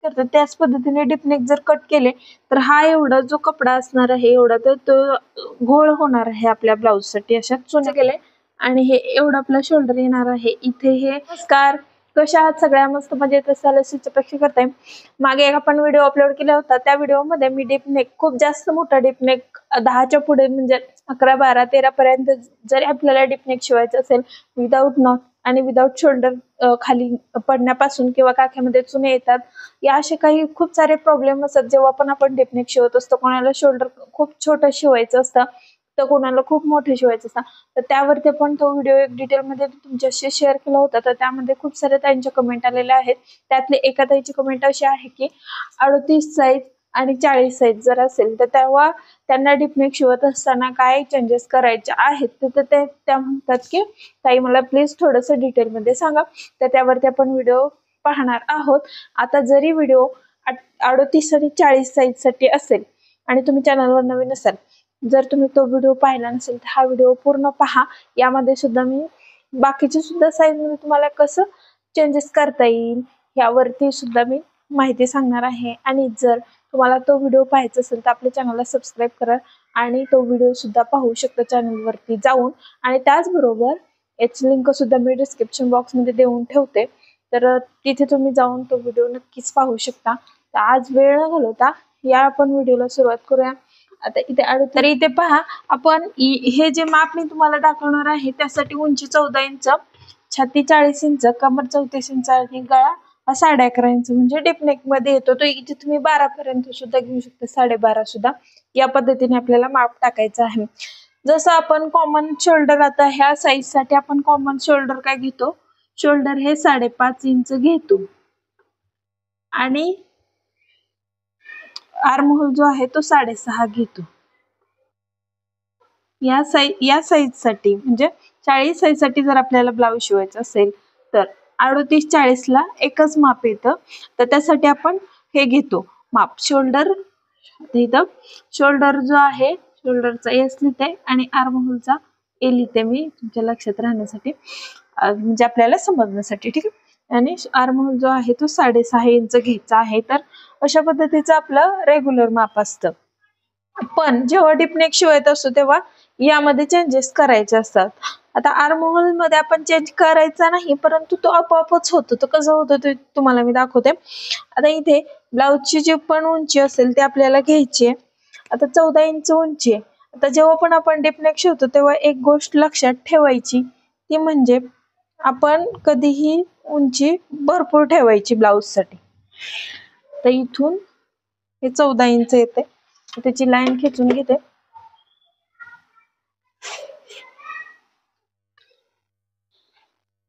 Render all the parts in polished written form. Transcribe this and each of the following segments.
करतात त्याच पद्धतीने डिपनेक जर कट केले तर हा एवढा जो कपडा असणार आहे एवढा तर तो घोळ होणार आहे आपल्या ब्लाउज साठी. अशा चुने केले आणि हे एवढं आपला शोल्डर येणार आहे इथे. हे स्कार कशा आहात सगळ्या? मस्त मजेत असाल अशीच अपेक्षा करताय. मागे एक आपण व्हिडिओ अपलोड केला होता, त्या व्हिडिओ मध्ये मी डिपनेक खूप जास्त मोठा डिपनेक 10च्या पुढे म्हणजे 11, 12, 13 पर्यंत जरी आपल्याला डिपनेक शिवायचं असेल विदाउट नॉट आणि विदाउट शोल्डर खाली पडण्यापासून किंवा काख्यामध्ये चुने येतात, या असे काही खूप सारे प्रॉब्लेम असतात जेव्हा पण आपण डिपनेक शिवत असतो. कोणाला शोल्डर खूप छोटं शिवायचं असतं तर कोणाला खूप मोठं शिवायचं असतं. तर त्यावरती पण तो व्हिडिओ एक डिटेलमध्ये तुमच्याशी शेअर केला होता. तर त्यामध्ये खूप सारे ताईंच्या कमेंट आलेल्या आहेत. त्यातली एका ताईची कमेंट अशी आहे की 38 साईज आणि 40 साईज जर असेल तर तेव्हा त्यांना डिपनेक शिवत असताना काय चेंजेस करायचे आहेत. तर त्या म्हणतात की ताई मला प्लीज थोडस डिटेलमध्ये सांगा. तर त्यावरती आपण व्हिडिओ पाहणार आहोत. आता जरी व्हिडिओ 38 आणि 40 साईज साठी असेल आणि तुम्ही चॅनलवर नवीन असाल, जर तुम्ही तो व्हिडिओ पाहिला नसेल तर हा व्हिडिओ पूर्ण पहा. यामध्ये सुद्धा मी बाकीची सुद्धा साईज मध्ये तुम्हाला कसं चेंजेस करता येईल यावरती सुद्धा मी माहिती सांगणार आहे. आणि जर तुम्हाला तो व्हिडिओ पाहायचा असेल तर आपल्या चॅनलला सबस्क्राईब करा आणि तो व्हिडिओ सुद्धा पाहू शकता चॅनलवरती जाऊन. आणि त्याचबरोबर याची लिंक सुद्धा मी डिस्क्रिप्शन बॉक्स मध्ये देऊन ठेवते, तर तिथे तुम्ही जाऊन तो व्हिडिओ नक्कीच पाहू शकता. तर आज वेळ न घालवता या आपण व्हिडिओला सुरुवात करूया. आता इथे पहा, आपण हे जे माप मी तुम्हाला दाखवणार आहे त्यासाठी उंची 14 इंच, छाती 40 इंच, कमर 34 इंच आणि गळा 11.5 इंच म्हणजे डिपनेक मध्ये येतो. तो इथे तुम्ही 12 पर्यंत सुद्धा घेऊ शकता, 12.5 सुद्धा. या पद्धतीने आपल्याला माप टाकायचं आहे. जसं आपण कॉमन शोल्डर, आता ह्या साईज साठी आपण कॉमन शोल्डर काय घेतो, शोल्डर हे 5.5 इंच घेतो आणि आर्म होल जो आहे तो 6.5 घेतो. या साईज साठी म्हणजे 40 साईज साठी जर आपल्याला ब्लाऊज शिवायचा असेल तर 38-40 ला एकच माप येतं. तर त्यासाठी आपण हे घेतो माप शोल्डर. इथं शोल्डर जो आहे शोल्डरचा एस लिहिते आणि आर्म होलचा ए लिहिते मी तुमच्या लक्षात राहण्यासाठी, म्हणजे आपल्याला समजण्यासाठी. ठीक आहे. आणि आर्म होल जो आहे तो 6.5 इंच घ्यायचा आहे. तर अशा पद्धतीचं आपलं रेग्युलर माप असतं. पण जेव्हा डिपनेक शिवायचं असतो तेव्हा यामध्ये चेंजेस करायचे असतात. आता आर्म होल मध्ये आपण चेंज करायचा नाही, परंतु तो आपोआपच होतो. तो कसं होतं ते तुम्हाला मी दाखवते. आता इथे ब्लाऊजची जी पण उंची असेल ते आपल्याला घ्यायची आहे. आता 14 इंच उंची आहे. आता जेव्हा पण आपण डिपनेक शिवतो तेव्हा एक गोष्ट लक्षात ठेवायची, ती म्हणजे आपण कधीही उंची भरपूर ठेवायची ब्लाऊज साठी. तर इथून हे 14 इंच येते, त्याची लाईन खेचून घेते.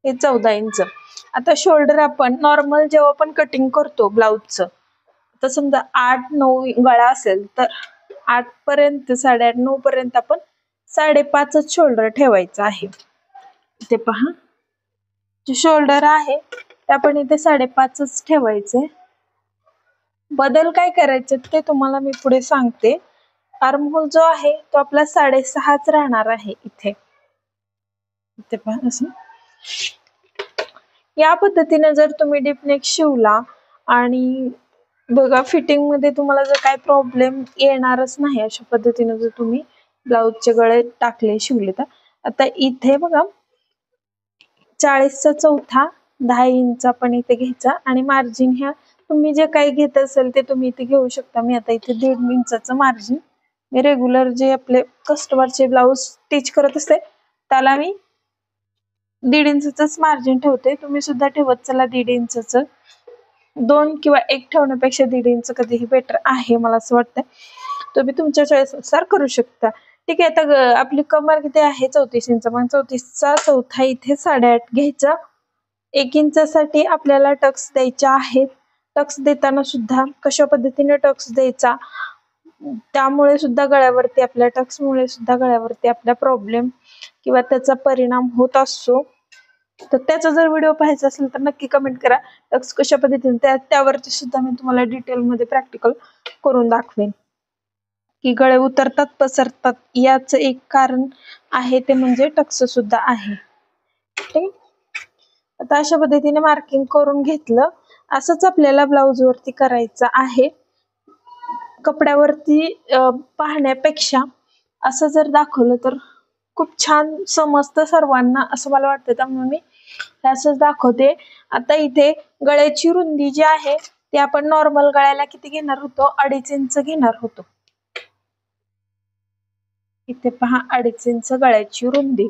हे 14 इंच. आता शोल्डर आपण नॉर्मल जेव्हा आपण कटिंग करतो ब्लाऊजचं, तर समजा 8-9 गळा असेल तर 8 पर्यंत, 8.5-9 पर्यंत आपण 5.5च शोल्डर ठेवायचं आहे. इथे पहा, जे शोल्डर आहे ते आपण इथे 5.5च ठेवायचे. बदल काय करायचे ते तुम्हाला मी पुढे सांगते. आर्म होल जो आहे तो आपला 6.5च राहणार आहे इथे. इथे पहा असं. या पद्धतीने जर तुम्ही डिपनेक शिवला आणि बघा फिटिंग मध्ये तुम्हाला जर काही प्रॉब्लेम येणारच नाही अशा पद्धतीने जर तुम्ही ब्लाऊजचे गळे टाकले शिवले तर. आता इथे बघा 40चा चौथा 10 इंच आपण इथे घ्यायचा आणि मार्जिन ह्या तुम्ही जे काही घेत असेल ते तुम्ही इथे घेऊ शकता. मी आता इथे 1.5 इंचाचं मार्जिन, मी रेग्युलर जे आपले कस्टमरचे ब्लाऊज स्टिच करत असते त्याला मी 1.5 इंचच मार्जिन ठेवते. तुम्ही सुद्धा ठेवत चला 1.5 इंचचं. 2 किंवा 1 ठेवण्यापेक्षा 1.5 इंच कधीही बेटर आहे मला असं वाटतं. तुम्ही तुमच्या चॉईसनुसार करू शकता. ठीक आहे. आता आपली कमर किती आहे 34 इंच, मग 34चा चौथा इथे 8.5 घ्यायचा. 1 इंचासाठी आपल्याला टक्स द्यायचे आहेत. टक्स देताना सुद्धा कशा पद्धतीने टक्स द्यायचा, त्यामुळे सुद्धा गळ्यावरती आपल्या टक्समुळे सुद्धा गळ्यावरती आपला प्रॉब्लेम किंवा त्याचा परिणाम होत असतो. तर त्याचा जर व्हिडिओ पाहायचा असेल तर नक्की कमेंट करा. टक्स कशा पद्धतीने त्यावरती सुद्धा मी तुम्हाला डिटेलमध्ये प्रॅक्टिकल करून दाखवेन. की गळे उतरतात पसरतात याच एक कारण आहे ते म्हणजे टक्स सुद्धा आहे. ठीक. आता अशा पद्धतीने मार्किंग करून घेतलं असंच आपल्याला ब्लाऊज वरती करायचं आहे. कपड्यावरती पाहण्यापेक्षा असं जर दाखवलं तर खूप छान समजतं सर्वांना असं मला वाटतं, त्यामुळे मी हे असंच दाखवते. आता इथे गळ्याची रुंदी जी आहे ती आपण नॉर्मल गळ्याला किती घेणार होतो, 2.5 इंच घेणार होतो. इथे पहा 2.5 इंच गळ्याची रुंदी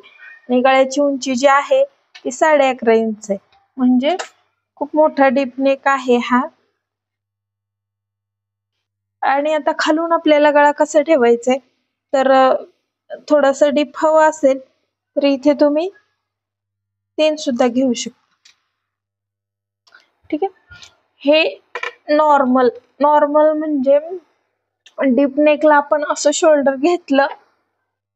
आणि गळ्याची उंची जी आहे ती 11.5 इंच आहे. म्हणजे खूप मोठा डीप नेक आहे हा. आणि आता खालून आपल्याला गळा कसा ठेवायचा आहे, तर थोडस डीप हवं असेल तर इथे तुम्ही 3 सुद्धा घेऊ शकता. ठीक आहे. हे नॉर्मल नॉर्मल म्हणजे डीप नेकला आपण असं शोल्डर घेतलं,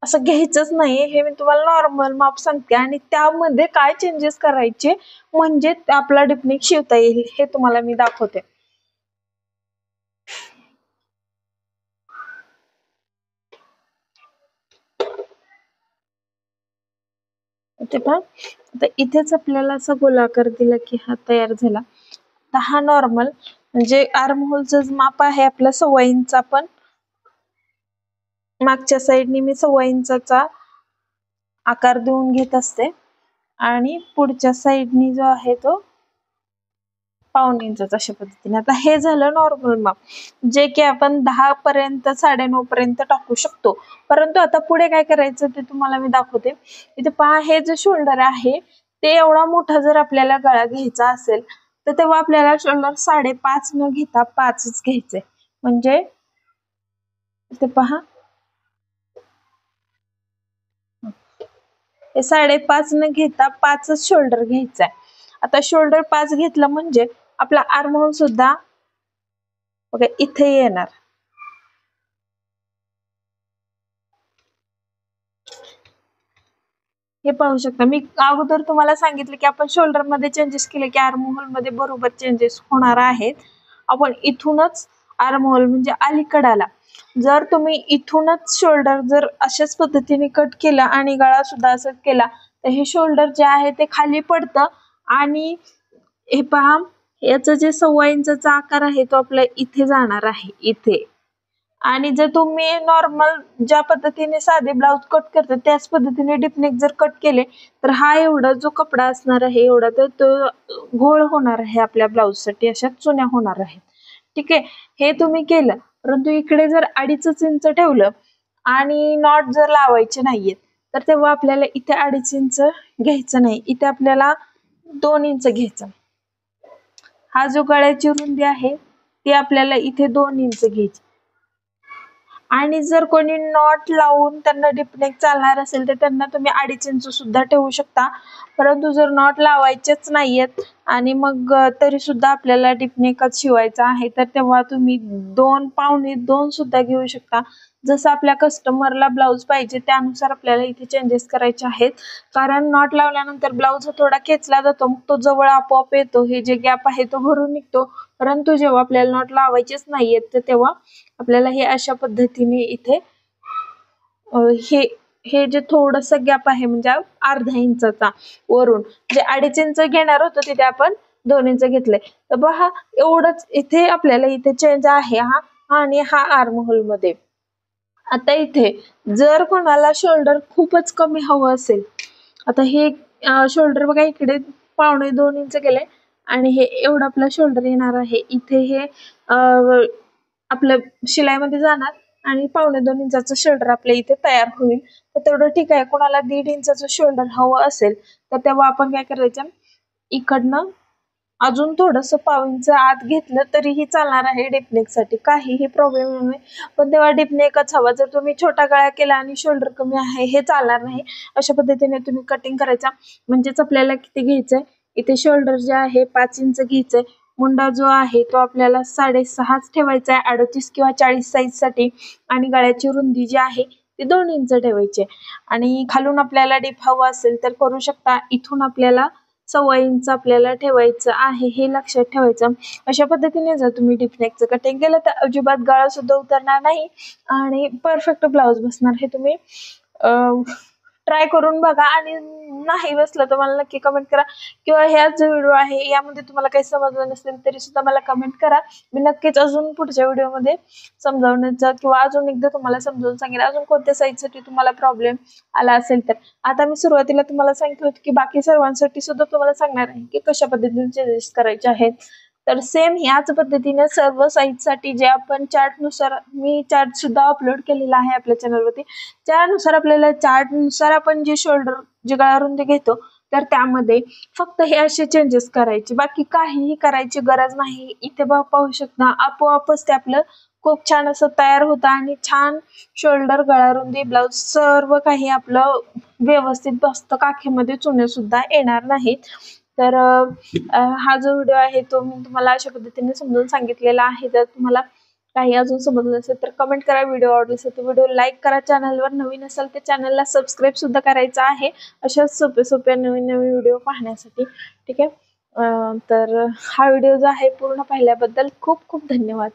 असं घ्यायचंच नाही. हे मी तुम्हाला नॉर्मल माप सांगते आणि त्यामध्ये काय चेंजेस करायचे म्हणजे आपला डीप नेक शिवता येईल हे तुम्हाला मी दाखवते. ते पहा, आता इथेच आपल्याला असा गोलाकार दिला की हा तयार झाला. आता हा नॉर्मल म्हणजे आर्म होलचं माप आहे आपला 1.25 इंच. आपण मागच्या साईडने मी 1.25 इंचाचा आकार देऊन घेत असते आणि पुढच्या साईडनी जो आहे तो 1.25 इंचाचा अशा पद्धतीने. आता हे झालं नॉर्मल माप, जे की आपण 10 पर्यंत 9.5 पर्यंत टाकू शकतो. परंतु आता पुढे काय करायचं ते तुम्हाला मी दाखवते. इथे पहा, हे जे शोल्डर आहे ते एवढा मोठा जर आपल्याला गळा घ्यायचा असेल तर तेव्हा आपल्याला शोल्डर 5.5 न घेता 5च घ्यायचे. म्हणजे इथे पहा, हे 5.5 न घेता 5च शोल्डर घ्यायचा आहे. आता शोल्डर 5 घेतला म्हणजे आपला आर्म होल सुद्धा बघा इथे येणार. हे पाहू शकता. मी अगोदर तुम्हाला सांगितलं की आपण शोल्डर मध्ये चेंजेस केले की आर्म होल मध्ये बरोबर चेंजेस होणार आहेत. आपण इथूनच आर्म होल म्हणजे अलीकडाला जर तुम्ही इथूनच शोल्डर जर अशाच पद्धतीने कट केला आणि गळा सुद्धा असंच केला तर हे शोल्डर जे आहे ते खाली पडतं. आणि हे पहा, याचं जे 1.25 इंचाचा आकार आहे तो आपल्या इथे जाणार आहे, इथे. आणि जर तुम्ही नॉर्मल ज्या पद्धतीने साधे ब्लाउज कट करतात त्याच पद्धतीने डीपनेक जर कट केले तर हा एवढा जो कपडा असणार आहे एवढा तर तो घोळ होणार आहे आपल्या ब्लाउज साठी, अशा चुन्या होणार आहेत. ठीक आहे. हे तुम्ही केलं, परंतु इकडे जर 2.5 इंच ठेवलं आणि नॉट जर लावायचे नाहीयेत तर तेव्हा आपल्याला इथे 2.5 इंच घ्यायचं नाही, इथे आपल्याला 2 इंच घ्यायचं. हा जो गळ्याची रुंदी आहे ती आपल्याला इथे 2 इंच घ्यायची. आणि जर कोणी नॉट लावून त्यांना डीपनेक चालणार असेल तर त्यांना तुम्ही 2.5 इंच सुद्धा ठेवू शकता. परंतु जर नॉट लावायचेच नाहीयेत आणि मग तरी सुद्धा आपल्याला डीपनेकच शिवायचा आहे तर तेव्हा तुम्ही 2 पावणे 2 सुद्धा घेऊ शकता. जसं आपल्या कस्टमरला ब्लाऊज पाहिजे त्यानुसार आपल्याला इथे चेंजेस करायचे आहेत. कारण नॉट लावल्यानंतर ब्लाऊज थोडा खेचला जातो, मग तो जवळ आपोआप येतो, हे जे गॅप आहे तो भरून निघतो. परंतु जेव्हा आपल्याला नॉट लावायचेच नाहीयेत तर तेव्हा आपल्याला हे अशा पद्धतीने इथे हे हे जे थोडस गॅप आहे म्हणजे 1/2 इंचाचा वरून जे 2.5 इंच घेणार होतो तिथे आपण 2 इंच घेतले. तर पहा, एवढंच इथे आपल्याला इथे चेंज आहे हा आणि हा आर्म होल मध्ये. आता इथे जर कोणाला शोल्डर खूपच कमी हवं असेल, आता हे शोल्डर बघा इकडे 1.25 इंच गेले आणि हे एवढं आपलं शोल्डर येणार आहे. इथे हे आपलं शिलाईमध्ये जाणार आणि 1.25 इंचाचं शोल्डर आपल्या इथे तयार होईल. तर तेवढं ठीक आहे. कोणाला 1.5 इंचाचं शोल्डर हवं असेल तर तेव्हा आपण काय करायचं, इकडनं अजून थोडस 1/2 इंच आत घेतलं तरीही चालणार आहे डीपनेक साठी, काहीही प्रॉब्लेम नाही. पण तेव्हा डीपनेकच हवा. जर तुम्ही छोटा गळा केला आणि शोल्डर कमी आहे हे चालणार नाही. अशा पद्धतीने तुम्ही कटिंग करायचा. म्हणजेच आपल्याला किती घ्यायचंय, इथे शोल्डर जे आहे 5 इंच घ्यायचंय. मुंडा जो आहे तो आपल्याला 6.5 ठेवायचा आहे 38 किंवा 40 साईज साठी. आणि गळ्याची रुंदी जी आहे ती 2 इंच ठेवायची. आणि खालून आपल्याला डीप हवं असेल तर करू शकता. इथून आपल्याला 1.25 इंच आपल्याला ठेवायचं आहे, हे लक्षात ठेवायचं. अशा पद्धतीने जर तुम्ही डीपनेकचं कटिंग केलं तर अजिबात गळा सुद्धा उतरणार नाही आणि परफेक्ट ब्लाऊज बसणार. हे तुम्ही ट्राय करून बघा आणि नाही बसलं तर मला नक्की कमेंट करा, किंवा ह्या जो व्हिडिओ आहे यामध्ये तुम्हाला काही समजलं नसेल तरी सुद्धा मला कमेंट करा. मी नक्कीच अजून पुढच्या व्हिडिओमध्ये समजावण्याचा किंवा अजून एकदा तुम्हाला समजावून सांगेन. अजून कोणत्या साईजसाठी तुम्हाला प्रॉब्लेम आला असेल तर. आता मी सुरुवातीला तुम्हाला सांगितलं होतं की बाकी सर्वांसाठी सुद्धा तुम्हाला सांगणार आहे की कशा पद्धतीने चेंजेस करायचे आहेत. तर सेम ह्याच पद्धतीने सर्व साईजसाठी जे आपण चार्टनुसार, मी चार्ट सुद्धा अपलोड केलेला आहे आपल्या चॅनलवरती, त्यानुसार आपल्याला चार्टनुसार आपण जे शोल्डर जे गळारुंदी घेतो तर त्यामध्ये फक्त हे असे चेंजेस करायचे, बाकी काहीही करायची गरज नाही. इथे पाहू शकता आपोआपच ते आपलं खूप छान असं तयार होतं आणि छान शोल्डर गळारुंदी ब्लाउज सर्व काही आपलं व्यवस्थित बसतं. काखेमध्ये चुने सुद्धा येणार नाहीत. तर हा जो व्हिडिओ आहे तो मी तुम्हाला अशा पद्धतीने समजून सांगितलेला आहे. जर तुम्हाला काही अजून समजलं असेल तर कमेंट करा. व्हिडिओ आवडला असेल तर व्हिडिओ लाईक करा. चॅनलवर नवीन असाल तर चॅनलला सबस्क्राईब सुद्धा करायचं आहे अशाच सोप्या सोप्या नवीन नवीन व्हिडिओ पाहण्यासाठी. ठीक आहे. तर हा व्हिडिओ जो आहे पूर्ण पाहिल्याबद्दल खूप खूप धन्यवाद.